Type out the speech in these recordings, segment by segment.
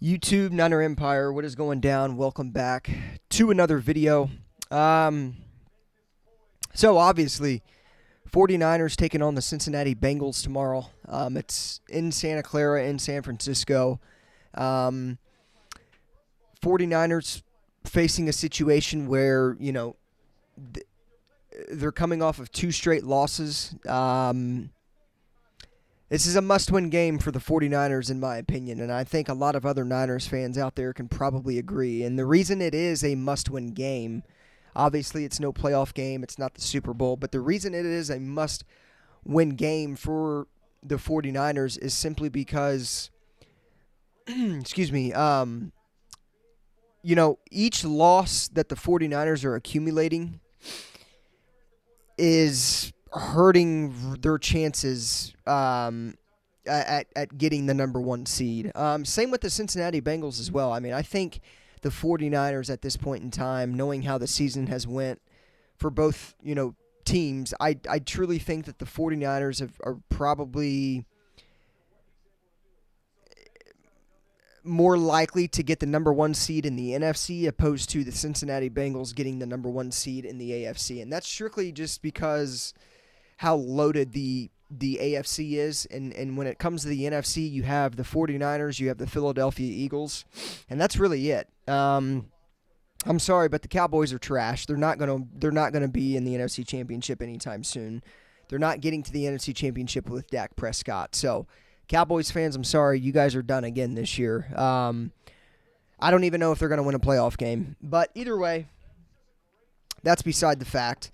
YouTube, Niner Empire, what is going down? Welcome back to another video. So obviously, 49ers taking on the Cincinnati Bengals tomorrow. It's in Santa Clara, in San Francisco. 49ers facing a situation where, they're coming off of two straight losses. This is a must-win game for the 49ers, in my opinion, and I think a lot of other Niners fans out there can probably agree. And the reason it is a must-win game, obviously it's no playoff game, it's not the Super Bowl, but the reason it is a must-win game for the 49ers is simply because, excuse me, each loss that the 49ers are accumulating is hurting their chances at getting the number one seed. Same with the Cincinnati Bengals as well. I mean, I think the 49ers at this point in time, knowing how the season has went for both, teams, I truly think that the 49ers are probably more likely to get the number one seed in the NFC opposed to the Cincinnati Bengals getting the number one seed in the AFC. And that's strictly just because how loaded the AFC is. And when it comes to the NFC, you have the 49ers, you have the Philadelphia Eagles, and that's really it. I'm sorry, but the Cowboys are trash. They're not gonna be in the NFC Championship anytime soon. They're not getting to the NFC Championship with Dak Prescott. So, Cowboys fans, I'm sorry, you guys are done again this year. I don't even know if they're going to win a playoff game. But either way, that's beside the fact.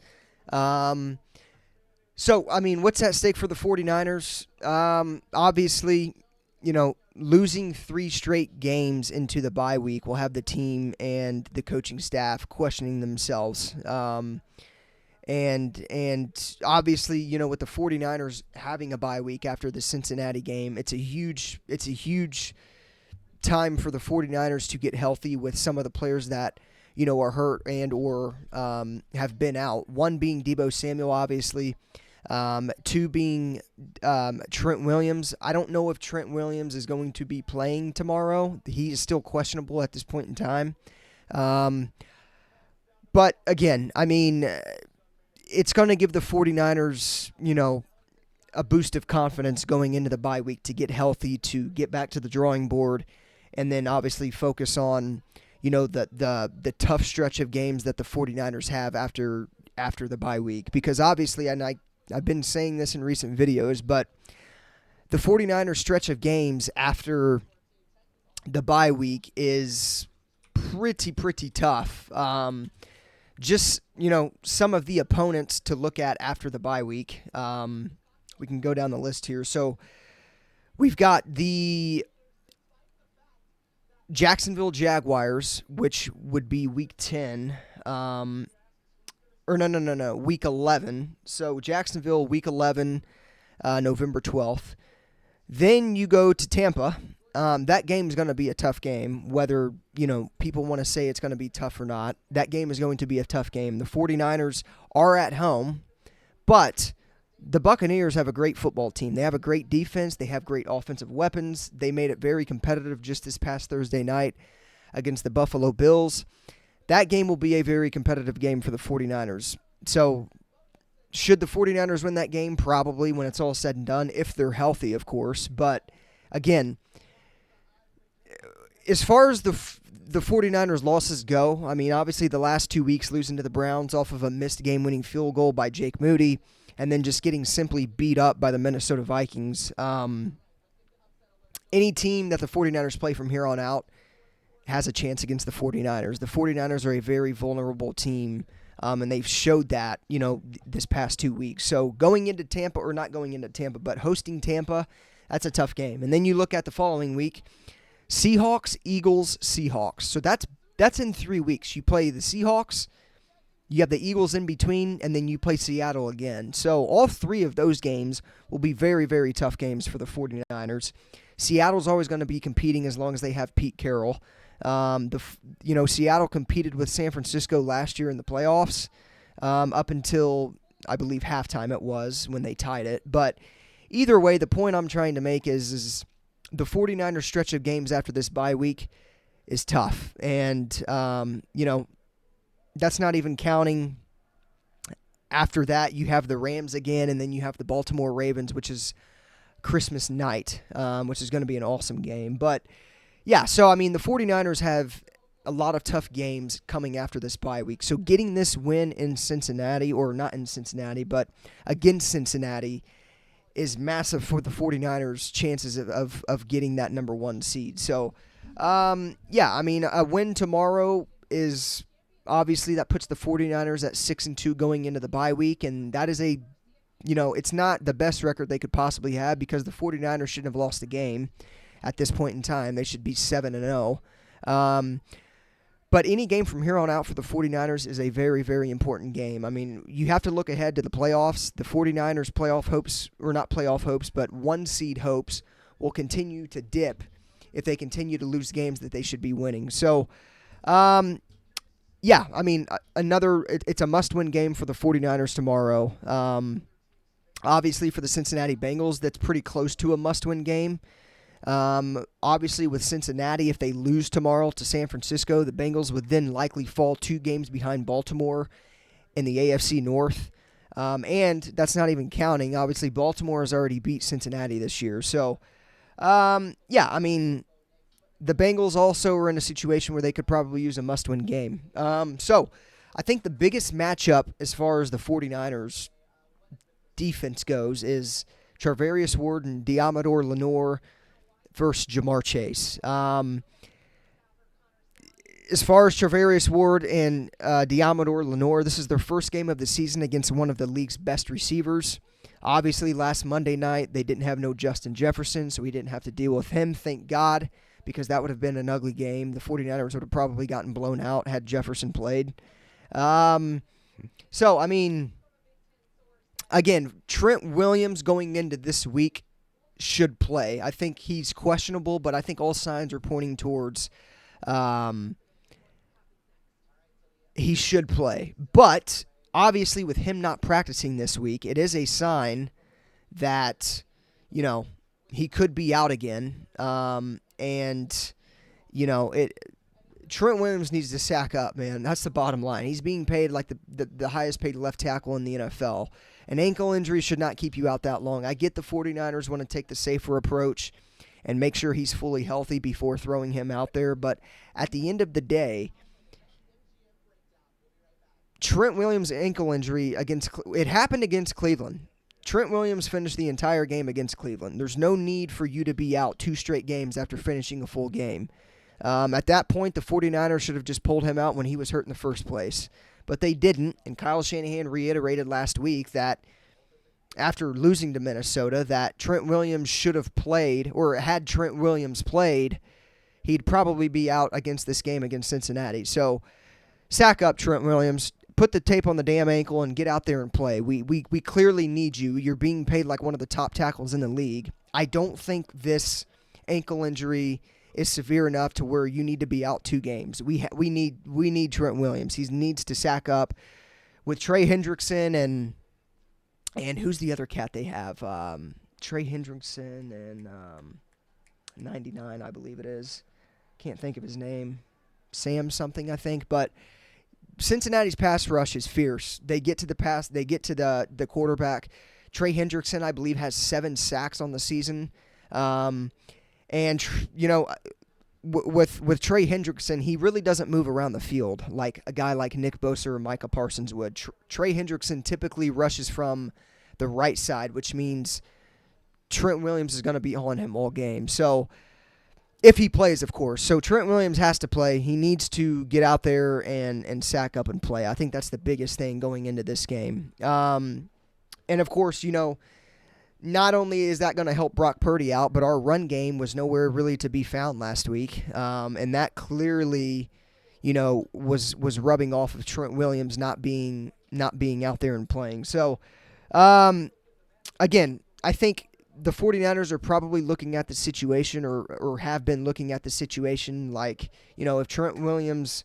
So, I mean, what's at stake for the 49ers? Obviously, losing 3 straight games into the bye week will have the team and the coaching staff questioning themselves. And obviously, with the 49ers having a bye week after the Cincinnati game, it's a huge time for the 49ers to get healthy with some of the players that, are hurt and or have been out. One being Deebo Samuel, obviously. 2 being Trent Williams. I don't know if Trent Williams is going to be playing tomorrow. He is still questionable at this point in time. But again, I mean, it's going to give the 49ers, a boost of confidence going into the bye week to get healthy, to get back to the drawing board, and then obviously focus on, the tough stretch of games that the 49ers have after the bye week. Because obviously, and I've been saying this in recent videos, but the 49ers stretch of games after the bye week is pretty tough. Just, some of the opponents to look at after the bye week. We can go down the list here. So we've got the Jacksonville Jaguars, which would be week 10. Week 11. So Jacksonville, week 11, November 12th. Then you go to Tampa. That game is going to be a tough game, whether, people want to say it's going to be tough or not. That game is going to be a tough game. The 49ers are at home, but the Buccaneers have a great football team. They have a great defense. They have great offensive weapons. They made it very competitive just this past Thursday night against the Buffalo Bills. That game will be a very competitive game for the 49ers. So, should the 49ers win that game? Probably, when it's all said and done, if they're healthy, of course. But, again, as far as the 49ers losses go, I mean, obviously the last 2 weeks losing to the Browns off of a missed game-winning field goal by Jake Moody, and then just getting simply beat up by the Minnesota Vikings. Any team that the 49ers play from here on out has a chance against the 49ers. The 49ers are a very vulnerable team, and they've showed that, this past 2 weeks. So going into Tampa, or not going into Tampa, but hosting Tampa, that's a tough game. And then you look at the following week, Seahawks, Eagles, Seahawks. So that's in 3 weeks. You play the Seahawks, you have the Eagles in between, and then you play Seattle again. So all 3 of those games will be very, very tough games for the 49ers. Seattle's always going to be competing as long as they have Pete Carroll. Seattle competed with San Francisco last year in the playoffs, up until, I believe, halftime it was when they tied it. But either way, the point I'm trying to make is the 49ers stretch of games after this bye week is tough. And, that's not even counting. After that, you have the Rams again, and then you have the Baltimore Ravens, which is Christmas night, which is going to be an awesome game. But, yeah, so, the 49ers have a lot of tough games coming after this bye week. So getting this win in Cincinnati, or not in Cincinnati, but against Cincinnati, is massive for the 49ers' chances of getting that number 1 seed. So, a win tomorrow is obviously that puts the 49ers at 6-2 going into the bye week, and that is it's not the best record they could possibly have because the 49ers shouldn't have lost a game at this point in time. They should be 7-0. But any game from here on out for the 49ers is a very, very important game. You have to look ahead to the playoffs. The 49ers playoff hopes, or not playoff hopes, but 1 seed hopes will continue to dip if they continue to lose games that they should be winning. So, it's a must-win game for the 49ers tomorrow. Obviously, for the Cincinnati Bengals, that's pretty close to a must-win game. Obviously, with Cincinnati, if they lose tomorrow to San Francisco, the Bengals would then likely fall 2 games behind Baltimore in the AFC North. And that's not even counting. Obviously, Baltimore has already beat Cincinnati this year. So, the Bengals also are in a situation where they could probably use a must-win game. So, I think the biggest matchup as far as the 49ers defense goes is Charvarius Ward and Deommodore Lenoir versus Jamar Chase. As far as Charvarius Ward and Deommodore Lenoir, this is their first game of the season against one of the league's best receivers. Obviously, last Monday night, they didn't have no Justin Jefferson, so we didn't have to deal with him, thank God, because that would have been an ugly game. The 49ers would have probably gotten blown out had Jefferson played. Again, Trent Williams going into this week should play. I think he's questionable, but I think all signs are pointing towards he should play. But obviously with him not practicing this week, it is a sign that, he could be out again. Trent Williams needs to sack up, man. That's the bottom line. He's being paid like the highest paid left tackle in the NFL. An ankle injury should not keep you out that long. I get the 49ers want to take the safer approach and make sure he's fully healthy before throwing him out there. But at the end of the day, Trent Williams' ankle injury it happened against Cleveland. Trent Williams finished the entire game against Cleveland. There's no need for you to be out 2 straight games after finishing a full game. At that point, the 49ers should have just pulled him out when he was hurt in the first place. But they didn't, and Kyle Shanahan reiterated last week that after losing to Minnesota, that Trent Williams should have played, or had Trent Williams played, he'd probably be out against this game against Cincinnati. So, sack up, Trent Williams. Put the tape on the damn ankle and get out there and play. We clearly need you. You're being paid like one of the top tackles in the league. I don't think this ankle injury is severe enough to where you need to be out 2 games. We need Trent Williams. He needs to sack up with Trey Hendrickson and who's the other cat they have? Trey Hendrickson and 99, I believe it is. Can't think of his name. Sam something, I think. But Cincinnati's pass rush is fierce. They get to the pass. They get to the quarterback. Trey Hendrickson, I believe, has 7 sacks on the season. With Trey Hendrickson, he really doesn't move around the field like a guy like Nick Bosa or Micah Parsons would. Trey Hendrickson typically rushes from the right side, which means Trent Williams is going to be on him all game. So, if he plays, of course. So, Trent Williams has to play. He needs to get out there and sack up and play. I think that's the biggest thing going into this game. And, of course, not only is that going to help Brock Purdy out, but our run game was nowhere really to be found last week. And that clearly, was rubbing off of Trent Williams not being out there and playing. So, again, I think the 49ers are probably looking at the situation or have been looking at the situation like, if Trent Williams,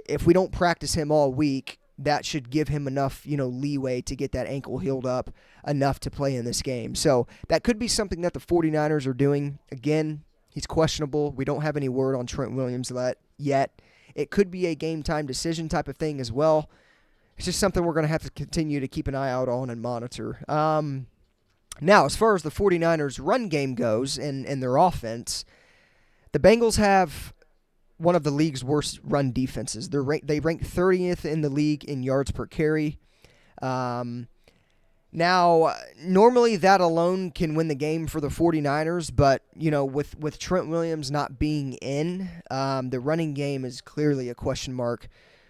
if we don't practice him all week, that should give him enough, leeway to get that ankle healed up enough to play in this game. So that could be something that the 49ers are doing. Again, he's questionable. We don't have any word on Trent Williams yet. It could be a game-time decision type of thing as well. It's just something we're going to have to continue to keep an eye out on and monitor. Now, as far as the 49ers' run game goes and their offense, the Bengals have one of the league's worst run defenses. They rank 30th in the league in yards per carry. Now, normally that alone can win the game for the 49ers, but, with Trent Williams not being in, the running game is clearly a question mark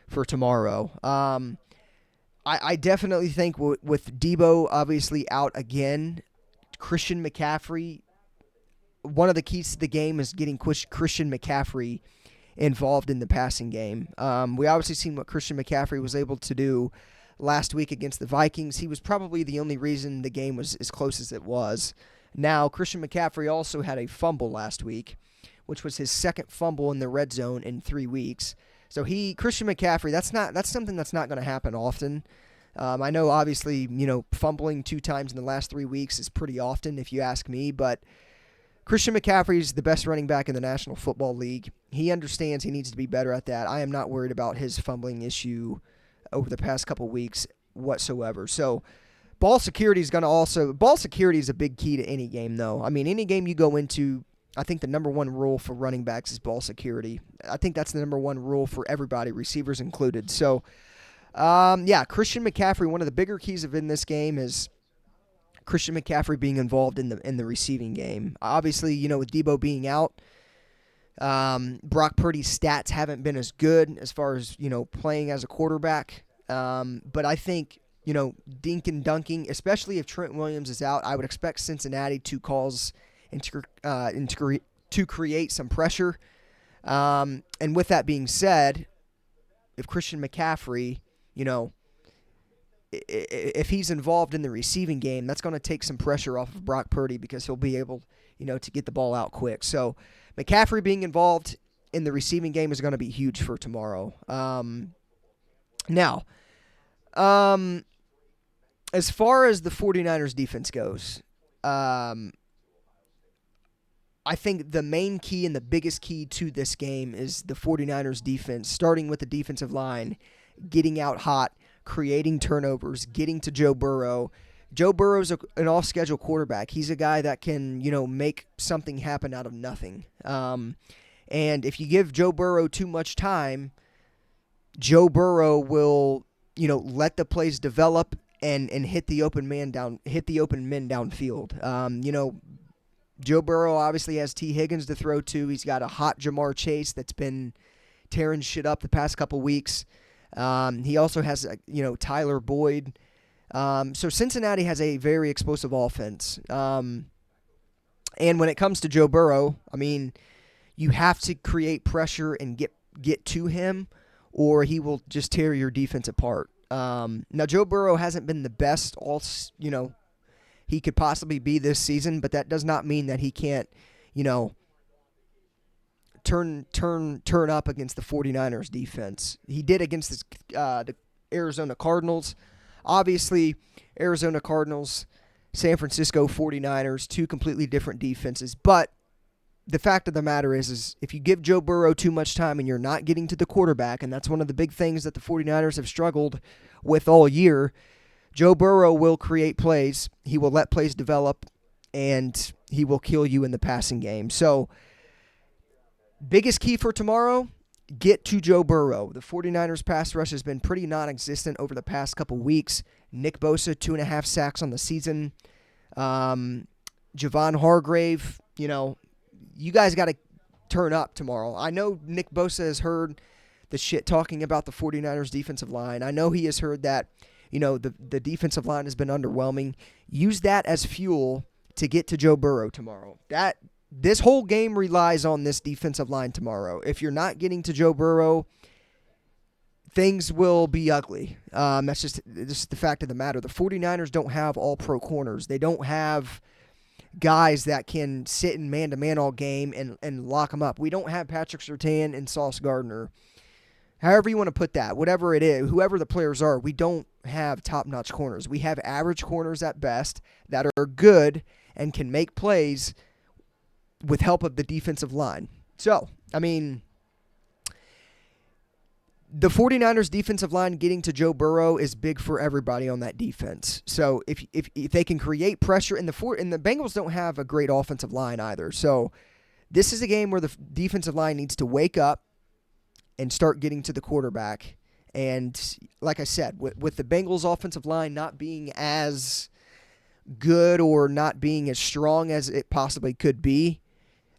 for tomorrow. I definitely think with Debo obviously out again, Christian McCaffrey, one of the keys to the game is getting Christian McCaffrey involved in the passing game. We obviously seen what Christian McCaffrey was able to do last week against the Vikings. He was probably the only reason the game was as close as it was. Now, Christian McCaffrey also had a fumble last week, which was his second fumble in the red zone in 3 weeks. So Christian McCaffrey, that's something that's not going to happen often. I know, obviously, fumbling 2 times in the last 3 weeks is pretty often, if you ask me, but Christian McCaffrey is the best running back in the National Football League. He understands he needs to be better at that. I am not worried about his fumbling issue over the past couple weeks whatsoever. So ball security is a big key to any game, though. I mean, any game you go into, I think the number one rule for running backs is ball security. I think that's the number one rule for everybody, receivers included. So, Christian McCaffrey, one of the bigger keys in this game is Christian McCaffrey being involved in the receiving game. Obviously, with Debo being out, Brock Purdy's stats haven't been as good as far as, playing as a quarterback. But I think, dink and dunking, especially if Trent Williams is out, I would expect Cincinnati to cause and to create some pressure. And with that being said, if Christian McCaffrey, if he's involved in the receiving game, that's going to take some pressure off of Brock Purdy because he'll be able, to get the ball out quick. So McCaffrey being involved in the receiving game is going to be huge for tomorrow. Now, as far as the 49ers defense goes, I think the main key and the biggest key to this game is the 49ers defense, starting with the defensive line, getting out hot, creating turnovers, getting to Joe Burrow. Joe Burrow's an off-schedule quarterback. He's a guy that can, make something happen out of nothing. And if you give Joe Burrow too much time, Joe Burrow will, let the plays develop and hit the open men downfield. Joe Burrow obviously has T. Higgins to throw to. He's got a hot Jamar Chase that's been tearing shit up the past couple weeks. He also has, Tyler Boyd. So Cincinnati has a very explosive offense. And when it comes to Joe Burrow, I mean, you have to create pressure and get to him, or he will just tear your defense apart. Now, Joe Burrow hasn't been the best he could possibly be this season, but that does not mean that he can't, turn up against the 49ers defense. He did against the Arizona Cardinals. Obviously, Arizona Cardinals, San Francisco 49ers, 2 completely different defenses. But the fact of the matter is if you give Joe Burrow too much time and you're not getting to the quarterback, and that's one of the big things that the 49ers have struggled with all year, Joe Burrow will create plays. He will let plays develop, and he will kill you in the passing game. So, biggest key for tomorrow, get to Joe Burrow. The 49ers pass rush has been pretty non-existent over the past couple weeks. Nick Bosa, 2.5 sacks on the season. Javon Hargrave, you guys got to turn up tomorrow. I know Nick Bosa has heard the shit talking about the 49ers defensive line. I know he has heard that, the defensive line has been underwhelming. Use that as fuel to get to Joe Burrow tomorrow. This whole game relies on this defensive line tomorrow. If you're not getting to Joe Burrow, things will be ugly. That's just the fact of the matter. The 49ers don't have all-pro corners. They don't have guys that can sit in man-to-man all game and lock them up. We don't have Patrick Surtain and Sauce Gardner. however you want to put that, whatever it is, whoever the players are, we don't have top-notch corners. We have average corners at best that are good and can make plays with help of the defensive line. So, I mean, the 49ers defensive line getting to Joe Burrow is big for everybody on that defense. So if they can create pressure, and the Bengals don't have a great offensive line either. So this is a game where the defensive line needs to wake up and start getting to the quarterback. And like I said, with the Bengals offensive line not being as good or not being as strong as it possibly could be,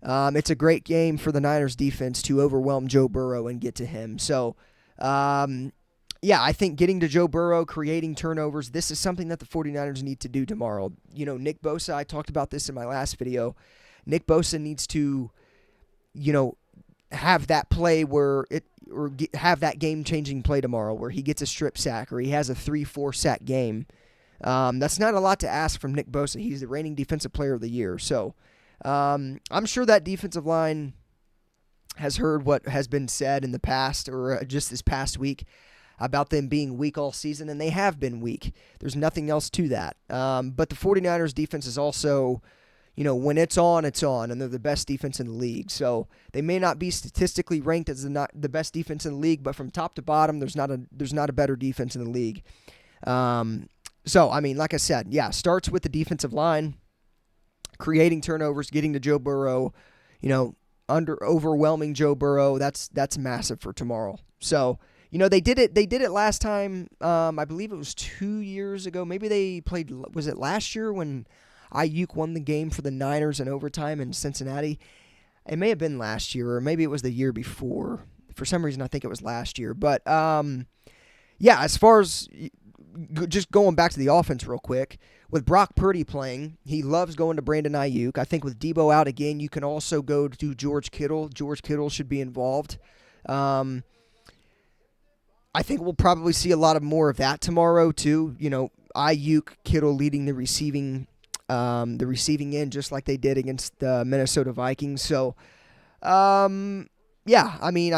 it's a great game for the Niners defense to overwhelm Joe Burrow and get to him. So, I think getting to Joe Burrow, creating turnovers, this is something that the 49ers need to do tomorrow. You know, Nick Bosa, I talked about this in my last video. Nick Bosa needs to, have that play have that game-changing play tomorrow where he gets a strip sack or he has a 3-4 sack game. That's not a lot to ask from Nick Bosa. He's the reigning defensive player of the year. So I'm sure that defensive line has heard what has been said in the past or just this past week about them being weak all season, and they have been weak. There's nothing else to that. But the 49ers defense is also, when it's on, and they're the best defense in the league. So they may not be statistically ranked as the best defense in the league, but from top to bottom, there's not a better defense in the league. So, I mean, like I said, starts with the defensive line, creating turnovers, getting to Joe Burrow, overwhelming Joe Burrow. That's massive for tomorrow. So, they did it last time. I believe it was 2 years ago. Maybe they played, was it last year when Ayuk won the game for the Niners in overtime in Cincinnati? It may have been last year, or maybe it was the year before. For some reason, I think it was last year. But, as far as just going back to the offense real quick, with Brock Purdy playing, he loves going to Brandon Ayuk. I think with Debo out again, you can also go to George Kittle. George Kittle should be involved. I think we'll probably see a lot more of that tomorrow too. Ayuk, Kittle leading the receiving end, just like they did against the Minnesota Vikings. So, I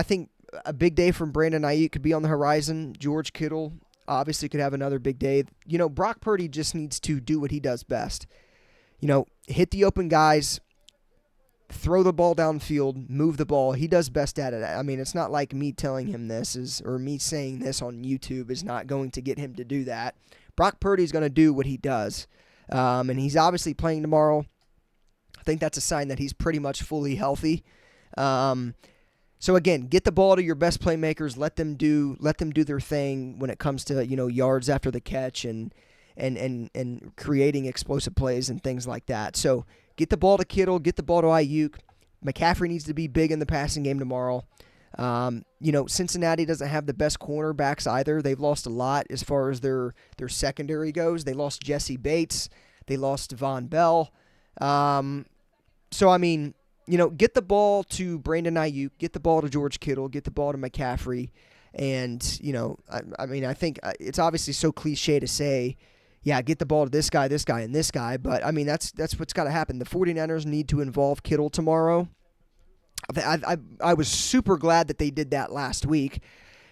think a big day from Brandon Ayuk could be on the horizon. George Kittle obviously could have another big day. Brock Purdy just needs to do what he does best. Hit the open guys, throw the ball downfield, move the ball. He does best at it. I mean, it's not like me telling him or me saying this on YouTube is not going to get him to do that. Brock Purdy's going to do what he does. And he's obviously playing tomorrow. I think that's a sign that he's pretty much fully healthy. So again, get the ball to your best playmakers. Let them do their thing when it comes to yards after the catch and creating explosive plays and things like that. So get the ball to Kittle, get the ball to Ayuk. McCaffrey needs to be big in the passing game tomorrow. Cincinnati doesn't have the best cornerbacks either. They've lost a lot as far as their secondary goes. They lost Jesse Bates. They lost Von Bell. So I mean, get the ball to Brandon Ayuk, get the ball to George Kittle, get the ball to McCaffrey. And, I think it's obviously so cliche to say, get the ball to this guy, and this guy. But, I mean, that's what's got to happen. The 49ers need to involve Kittle tomorrow. I was super glad that they did that last week.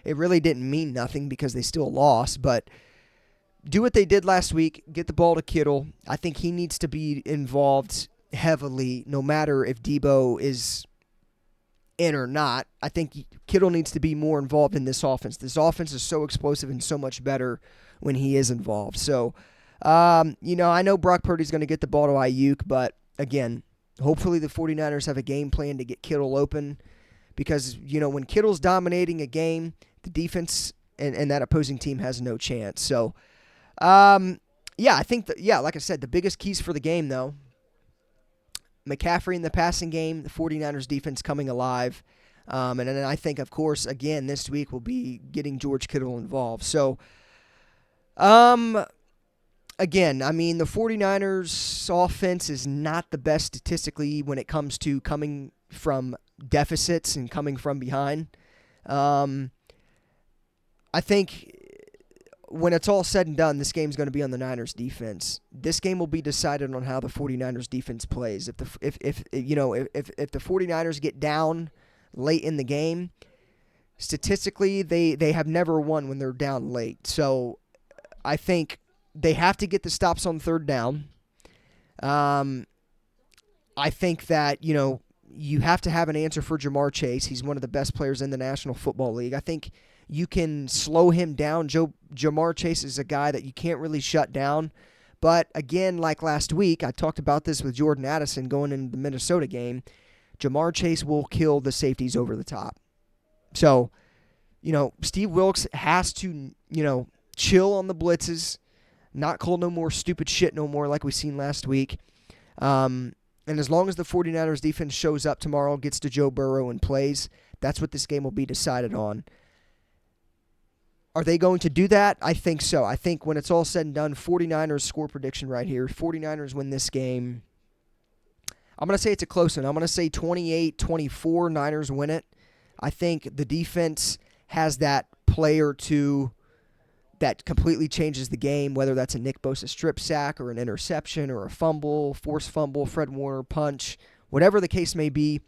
It really didn't mean nothing because they still lost. But do what they did last week, get the ball to Kittle. I think he needs to be involved heavily, no matter if Debo is in or not. I think Kittle needs to be more involved in this offense. This offense is so explosive and so much better when he is involved. So, I know Brock Purdy's going to get the ball to Ayuk, but again, hopefully the 49ers have a game plan to get Kittle open because, when Kittle's dominating a game, the defense and that opposing team has no chance. So, I think like I said, the biggest keys for the game, though, McCaffrey in the passing game, the 49ers defense coming alive. And then I think, of course, again, this week will be getting George Kittle involved. So, again, I mean, the 49ers offense is not the best statistically when it comes to coming from deficits and coming from behind. I think when it's all said and done, this game's going to be on the Niners defense. This game will be decided on how the 49ers defense plays. If the 49ers get down late in the game, statistically, they have never won when they're down late. So I think they have to get the stops on third down. I think that, you have to have an answer for Jamar Chase. He's one of the best players in the National Football League. I think you can slow him down. Jamar Chase is a guy that you can't really shut down. But again, like last week, I talked about this with Jordan Addison going into the Minnesota game. Jamar Chase will kill the safeties over the top. So, Steve Wilks has to, chill on the blitzes, not call no more stupid shit no more like we seen last week. And as long as the 49ers defense shows up tomorrow, gets to Joe Burrow and plays, that's what this game will be decided on. Are they going to do that? I think so. I think when it's all said and done, 49ers score prediction right here. 49ers win this game. I'm going to say it's a close one. I'm going to say 28-24, Niners win it. I think the defense has that play or two that completely changes the game, whether that's a Nick Bosa strip sack or an interception or a fumble, forced fumble, Fred Warner punch, whatever the case may be.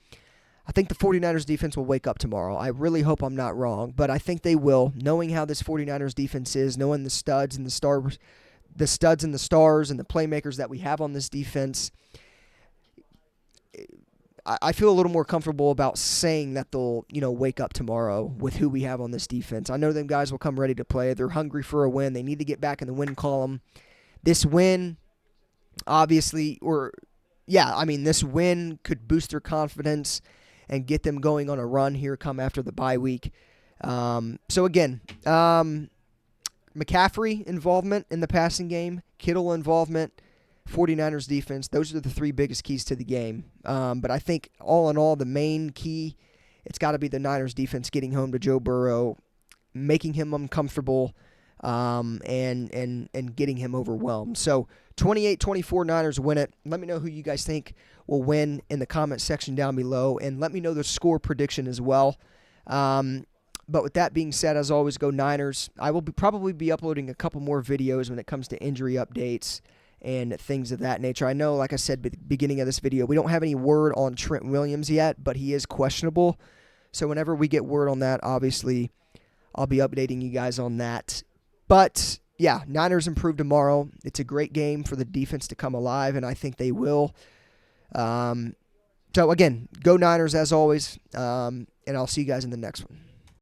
I think the 49ers defense will wake up tomorrow. I really hope I'm not wrong, but I think they will, knowing how this 49ers defense is, knowing the studs and the stars and the playmakers that we have on this defense. I feel a little more comfortable about saying that they'll, wake up tomorrow with who we have on this defense. I know them guys will come ready to play. They're hungry for a win. They need to get back in the win column. This win, obviously, this win could boost their confidence and get them going on a run here come after the bye week. McCaffrey involvement in the passing game, Kittle involvement, 49ers defense, those are the three biggest keys to the game. But I think all in all, the main key, it's got to be the Niners defense getting home to Joe Burrow, making him uncomfortable, and getting him overwhelmed. So 28-24 Niners win it. Let me know who you guys think will win in the comment section down below, and let me know the score prediction as well. But with that being said, as always, go Niners. I will probably be uploading a couple more videos when it comes to injury updates and things of that nature. I know, like I said at the beginning of this video, we don't have any word on Trent Williams yet, but he is questionable. So whenever we get word on that, obviously, I'll be updating you guys on that. But, yeah, Niners improve tomorrow. It's a great game for the defense to come alive, and I think they will. So, again, go Niners as always, and I'll see you guys in the next one.